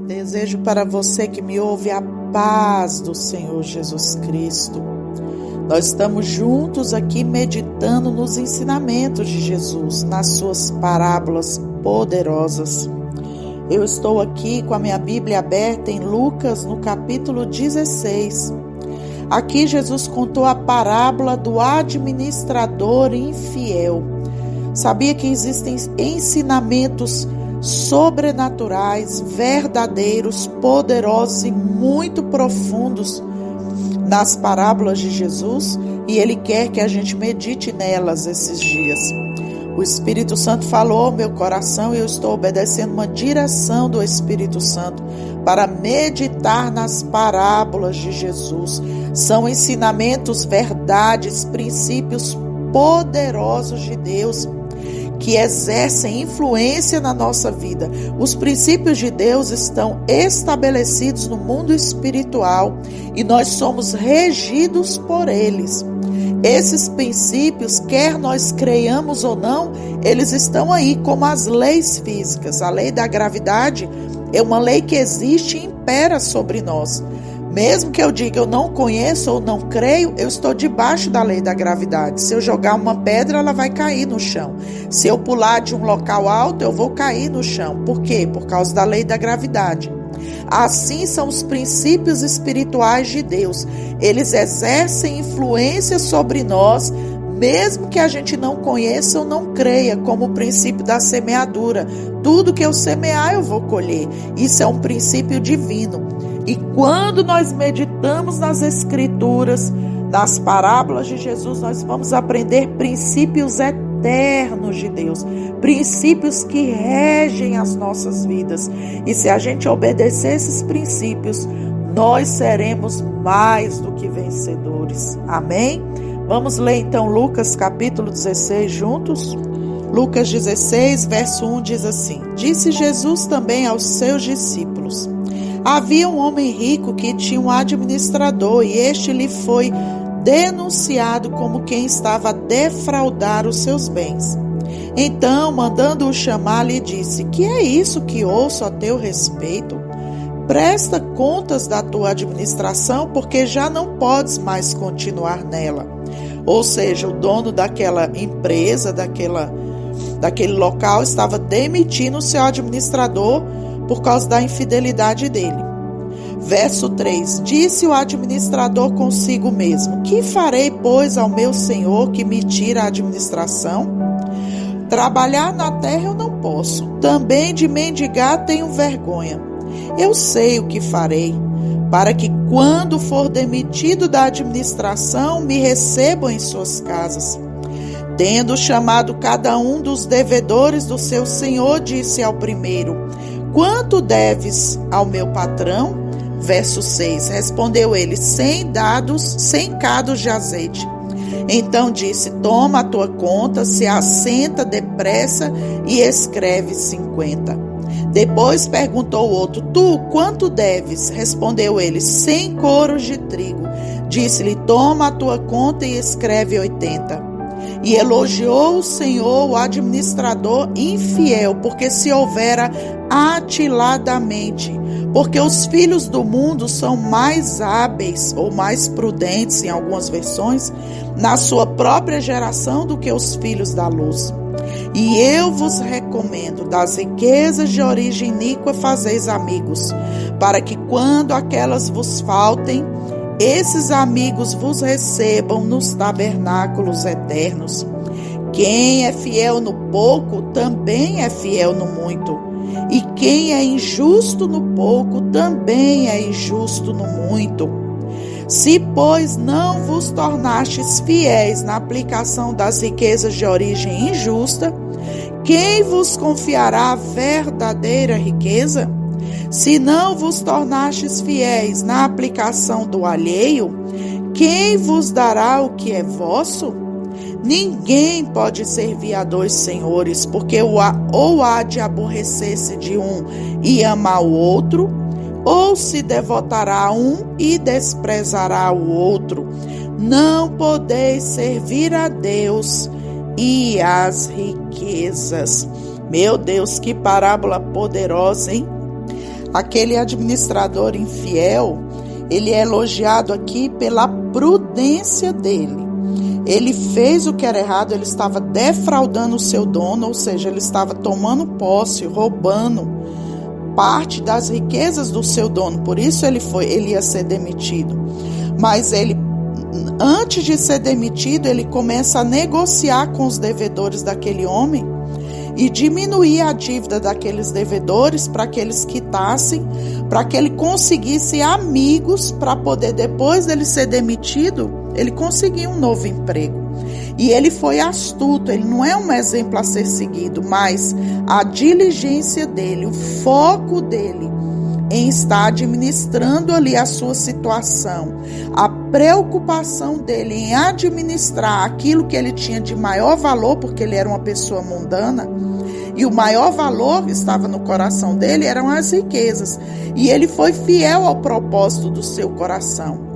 Desejo para você que me ouve a paz do Senhor Jesus Cristo. Nós estamos juntos aqui meditando nos ensinamentos de Jesus, nas suas parábolas poderosas. Eu estou aqui com a minha Bíblia aberta em Lucas, no capítulo 16. Aqui Jesus contou a parábola do administrador infiel. Sabia que existem ensinamentos sobrenaturais, verdadeiros, poderosos e muito profundos nas parábolas de Jesus, e Ele quer que a gente medite nelas esses dias. O Espírito Santo falou ao meu coração e eu estou obedecendo uma direção do Espírito Santo para meditar nas parábolas de Jesus. São ensinamentos, verdades, princípios poderosos de Deus que exercem influência na nossa vida. Os princípios de Deus estão estabelecidos no mundo espiritual e nós somos regidos por eles. Esses princípios, quer nós creiamos ou não, eles estão aí como as leis físicas. A lei da gravidade é uma lei que existe e impera sobre nós. Mesmo que eu diga eu não conheço ou não creio, eu estou debaixo da lei da gravidade. Se eu jogar uma pedra, ela vai cair no chão. Se eu pular de um local alto, eu vou cair no chão. Por quê? Por causa da lei da gravidade. Assim são os princípios espirituais de Deus. Eles exercem influência sobre nós, mesmo que a gente não conheça ou não creia, como o princípio da semeadura. Tudo que eu semear, eu vou colher. Isso é um princípio divino. E quando nós meditamos nas Escrituras, nas parábolas de Jesus, nós vamos aprender princípios eternos de Deus, princípios que regem as nossas vidas. E se a gente obedecer esses princípios, nós seremos mais do que vencedores. Amém? Vamos ler então Lucas capítulo 16 juntos? Lucas 16, verso 1 diz assim: Disse Jesus também aos seus discípulos: Havia um homem rico que tinha um administrador, e este lhe foi denunciado como quem estava a defraudar os seus bens. Então, mandando-o chamar, lhe disse: Que é isso que ouço a teu respeito? Presta contas da tua administração, porque já não podes mais continuar nela. Ou seja, o dono daquela empresa, daquele local, estava demitindo o seu administrador por causa da infidelidade dele. Verso 3. Disse o administrador consigo mesmo: Que farei, pois, ao meu senhor que me tira a administração? Trabalhar na terra eu não posso, também de mendigar tenho vergonha. Eu sei o que farei, para que quando for demitido da administração, me recebam em suas casas. Tendo chamado cada um dos devedores do seu senhor, disse ao primeiro: Quanto deves ao meu patrão? Verso 6. Respondeu ele: 100 cados de azeite. Então disse: Toma a tua conta, se assenta depressa e escreve 50. Depois perguntou o outro: Tu, quanto deves? Respondeu ele: 100 coros de trigo. Disse-lhe: Toma a tua conta e escreve 80. E elogiou o Senhor, o administrador infiel, porque se houvera atiladamente. Porque os filhos do mundo são mais hábeis ou mais prudentes, em algumas versões, na sua própria geração do que os filhos da luz. E eu vos recomendo, das riquezas de origem iníqua fazeis amigos, para que quando aquelas vos faltem, esses amigos vos recebam nos tabernáculos eternos. Quem é fiel no pouco, também é fiel no muito. E quem é injusto no pouco, também é injusto no muito. Se, pois, não vos tornastes fiéis na aplicação das riquezas de origem injusta, quem vos confiará a verdadeira riqueza? Se não vos tornastes fiéis na aplicação do alheio, quem vos dará o que é vosso? Ninguém pode servir a dois senhores, porque ou há de aborrecer-se de um e amar o outro, ou se devotará a um e desprezará o outro. Não podeis servir a Deus e às riquezas. Meu Deus, que parábola poderosa, hein? Aquele administrador infiel, ele é elogiado aqui pela prudência dele. Ele fez o que era errado, ele estava defraudando o seu dono, ou seja, ele estava tomando posse, roubando parte das riquezas do seu dono. Por isso ele ia ser demitido. Mas ele, antes de ser demitido, ele começa a negociar com os devedores daquele homem e diminuir a dívida daqueles devedores para que eles quitassem, para que ele conseguisse amigos para poder, depois dele ser demitido, ele conseguir um novo emprego. E ele foi astuto, ele não é um exemplo a ser seguido, mas a diligência dele, o foco dele em estar administrando ali a sua situação, a preocupação dele em administrar aquilo que ele tinha de maior valor, porque ele era uma pessoa mundana, e o maior valor estava no coração dele, eram as riquezas. E ele foi fiel ao propósito do seu coração.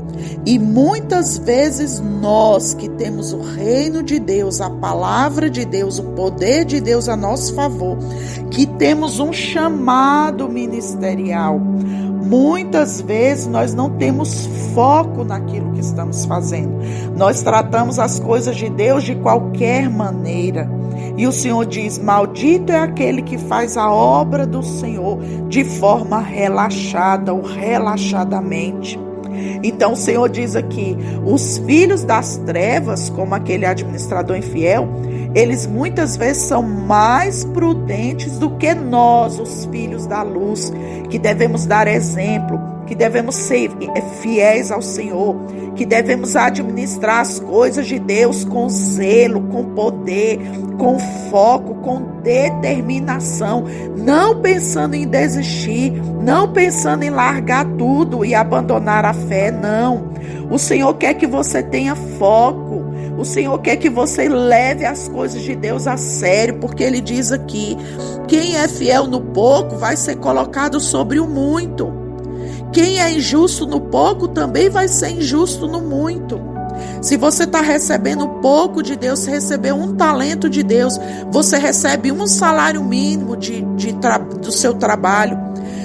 E muitas vezes nós que temos o reino de Deus, a palavra de Deus, o poder de Deus a nosso favor, que temos um chamado ministerial, muitas vezes nós não temos foco naquilo que estamos fazendo. Nós tratamos as coisas de Deus de qualquer maneira. E o Senhor diz: maldito é aquele que faz a obra do Senhor de forma relaxada ou relaxadamente. Então o Senhor diz aqui, os filhos das trevas, como aquele administrador infiel, eles muitas vezes são mais prudentes do que nós, os filhos da luz, que devemos dar exemplo, que devemos ser fiéis ao Senhor, que devemos administrar as coisas de Deus com zelo, com poder, com foco, com determinação, não pensando em desistir, não pensando em largar tudo e abandonar a fé, não. O Senhor quer que você tenha foco, o Senhor quer que você leve as coisas de Deus a sério, porque Ele diz aqui, quem é fiel no pouco vai ser colocado sobre o muito. Quem é injusto no pouco também vai ser injusto no muito. Se você está recebendo pouco de Deus, você recebeu um talento de Deus, você recebe um salário mínimo do seu trabalho.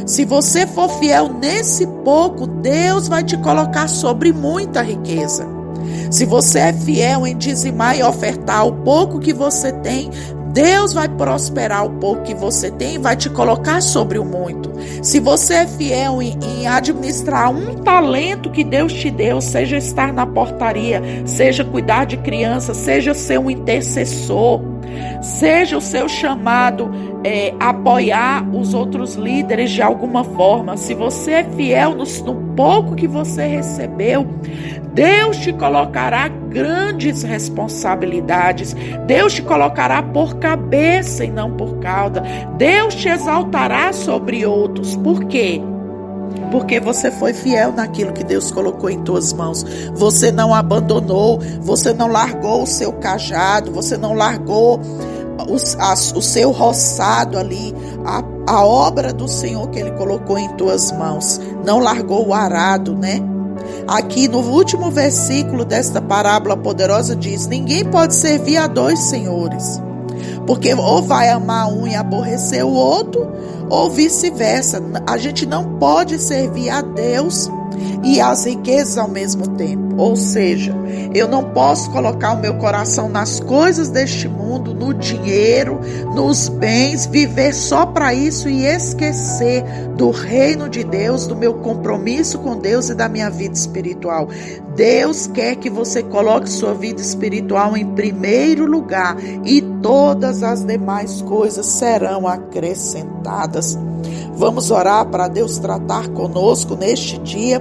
Se você for fiel nesse pouco, Deus vai te colocar sobre muita riqueza. Se você é fiel em dizimar e ofertar o pouco que você tem, Deus vai prosperar o pouco que você tem e vai te colocar sobre o muito. Se você é fiel em administrar um talento que Deus te deu, seja estar na portaria, seja cuidar de crianças, seja ser um intercessor, seja o seu chamado apoiar os outros líderes de alguma forma. Se você é fiel no pouco que você recebeu, Deus te colocará grandes responsabilidades. Deus te colocará por cabeça e não por cauda. Deus te exaltará sobre outros. Por quê? Porque você foi fiel naquilo que Deus colocou em tuas mãos. Você não abandonou, você não largou o seu cajado, você não largou o seu roçado ali, a obra do Senhor que Ele colocou em tuas mãos. Não largou o arado, né? Aqui no último versículo desta parábola poderosa diz: ninguém pode servir a dois senhores, porque ou vai amar um e aborrecer o outro, ou vice-versa. A gente não pode servir a Deus e as riquezas ao mesmo tempo. Ou seja, eu não posso colocar o meu coração nas coisas deste mundo, no dinheiro, nos bens, viver só para isso e esquecer do reino de Deus, do meu compromisso com Deus e da minha vida espiritual. Deus quer que você coloque sua vida espiritual em primeiro lugar e todas as demais coisas serão acrescentadas. Vamos orar para Deus tratar conosco neste dia.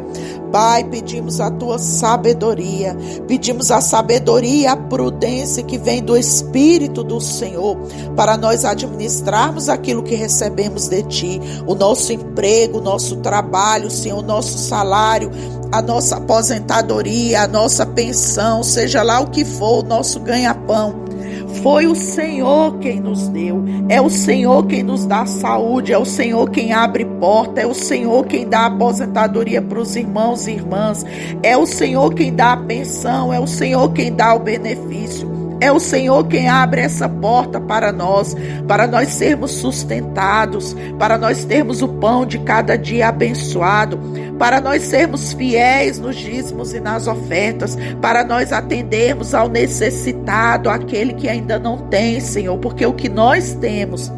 Pai, pedimos a tua sabedoria, pedimos a sabedoria e a prudência que vem do Espírito do Senhor, para nós administrarmos aquilo que recebemos de ti, o nosso emprego, o nosso trabalho, Senhor, o nosso salário, a nossa aposentadoria, a nossa pensão, seja lá o que for, o nosso ganha-pão. Foi o Senhor quem nos deu, é o Senhor quem nos dá saúde, é o Senhor quem abre porta, é o Senhor quem dá aposentadoria para os irmãos e irmãs, é o Senhor quem dá a pensão, é o Senhor quem dá o benefício. É o Senhor quem abre essa porta para nós sermos sustentados, para nós termos o pão de cada dia abençoado, para nós sermos fiéis nos dízimos e nas ofertas, para nós atendermos ao necessitado, aquele que ainda não tem, Senhor, porque o que nós temos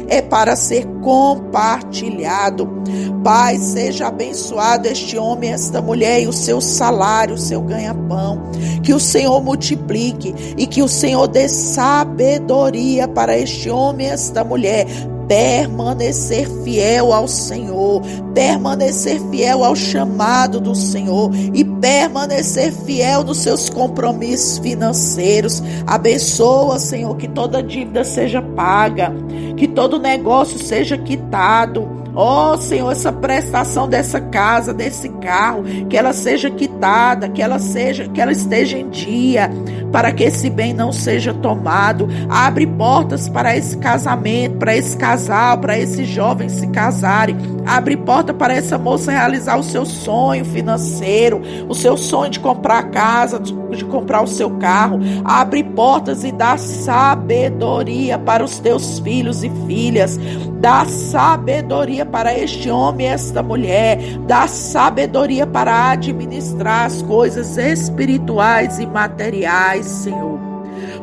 é para ser compartilhado. Pai, seja abençoado este homem, esta mulher e o seu salário, o seu ganha-pão. Que o Senhor multiplique e que o Senhor dê sabedoria para este homem e esta mulher permanecer fiel ao Senhor, permanecer fiel ao chamado do Senhor e permanecer fiel nos seus compromissos financeiros. Abençoa, Senhor, que toda dívida seja paga, que todo negócio seja quitado. Ó Senhor, essa prestação dessa casa, desse carro, que ela seja quitada, que ela esteja em dia, para que esse bem não seja tomado. Abre portas para esse casamento, para esse casal, para esses jovens se casarem. Abre porta para essa moça realizar o seu sonho financeiro, o seu sonho de comprar a casa, de comprar o seu carro. Abre portas e dá sabedoria para os teus filhos e filhas. Dá sabedoria para este homem e esta mulher. Dá sabedoria para administrar as coisas espirituais e materiais, Senhor.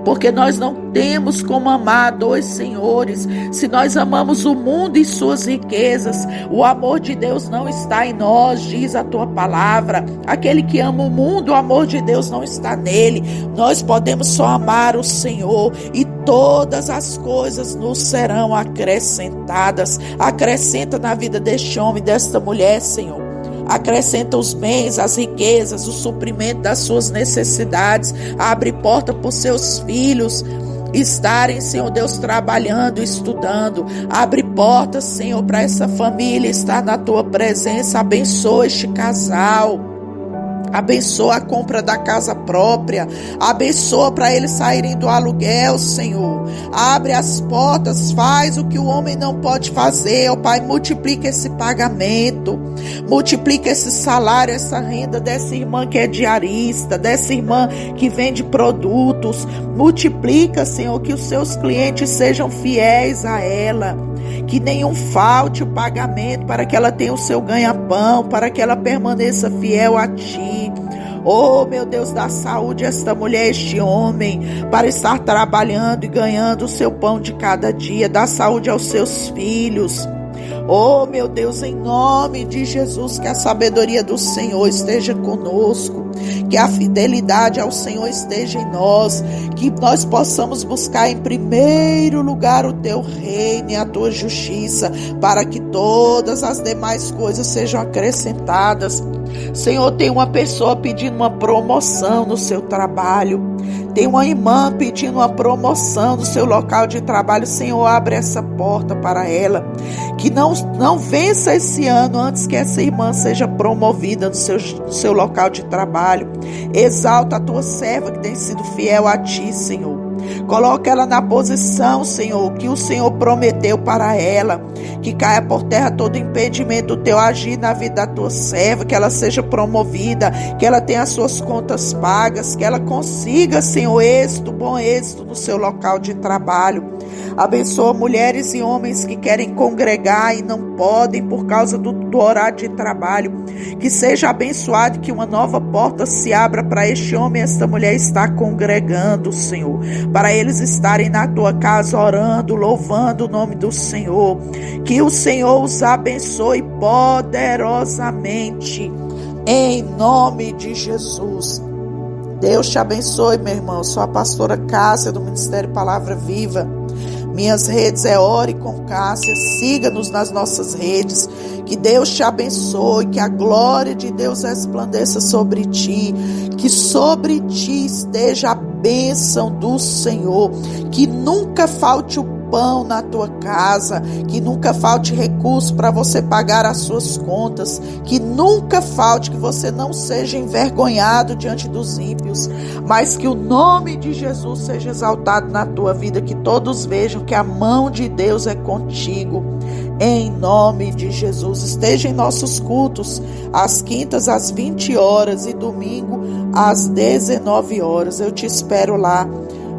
Porque nós não temos como amar dois senhores. Se nós amamos o mundo e suas riquezas, o amor de Deus não está em nós, diz a tua palavra. Aquele que ama o mundo, o amor de Deus não está nele. Nós podemos só amar o Senhor e todas as coisas nos serão acrescentadas. Acrescenta na vida deste homem, desta mulher, Senhor. Acrescenta os bens, as riquezas, o suprimento das suas necessidades. Abre porta para os seus filhos estarem, Senhor Deus, trabalhando, estudando. Abre portas, Senhor, para essa família estar na tua presença. Abençoa este casal. Abençoa a compra da casa própria. Abençoa para eles saírem do aluguel, Senhor. Abre as portas, faz o que o homem não pode fazer, ó Pai. Multiplica esse pagamento, multiplica esse salário, essa renda dessa irmã que é diarista, dessa irmã que vende produtos. Multiplica, Senhor, que os seus clientes sejam fiéis a ela. Que nenhum falte o pagamento, para que ela tenha o seu ganha-pão, para que ela permaneça fiel a Ti. Oh, meu Deus, dá saúde a esta mulher, este homem, para estar trabalhando e ganhando o seu pão de cada dia. Dá saúde aos seus filhos. Oh, meu Deus, em nome de Jesus, que a sabedoria do Senhor esteja conosco, que a fidelidade ao Senhor esteja em nós, que nós possamos buscar em primeiro lugar o Teu reino e a Tua justiça, para que todas as demais coisas sejam acrescentadas. Senhor, tem uma pessoa pedindo uma promoção no seu trabalho, tem uma irmã pedindo uma promoção no seu local de trabalho. Senhor, abre essa porta para ela, que não vença esse ano antes que essa irmã seja promovida no seu local de trabalho. Exalta a tua serva que tem sido fiel a Ti, Senhor. Coloca ela na posição, Senhor, que o Senhor prometeu para ela. Que caia por terra todo impedimento do Teu agir na vida da tua serva. Que ela seja promovida, que ela tenha as suas contas pagas, que ela consiga, Senhor, bom êxito no seu local de trabalho. Abençoa mulheres e homens que querem congregar e não podem por causa do horário de trabalho. Que seja abençoado, que uma nova porta se abra para este homem e esta mulher estar congregando, Senhor. Para eles estarem na Tua casa orando, louvando o nome do Senhor. Que o Senhor os abençoe poderosamente, em nome de Jesus. Deus te abençoe, meu irmão. Sou a pastora Cássia, do Ministério Palavra Viva. Minhas redes é Ore com Cássia. Siga-nos nas nossas redes. Que Deus te abençoe, que a glória de Deus resplandeça sobre ti, que sobre ti esteja a bênção do Senhor, que nunca falte o pão na tua casa, que nunca falte recurso para você pagar as suas contas, que nunca falte, que você não seja envergonhado diante dos ímpios, mas que o nome de Jesus seja exaltado na tua vida, que todos vejam que a mão de Deus é contigo, em nome de Jesus. Esteja em nossos cultos, às quintas às 20 horas e domingo às 19 horas. Eu te espero lá.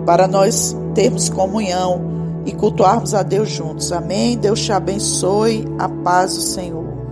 para nós termos comunhão e cultuarmos a Deus juntos. Amém? Deus te abençoe. A paz do Senhor.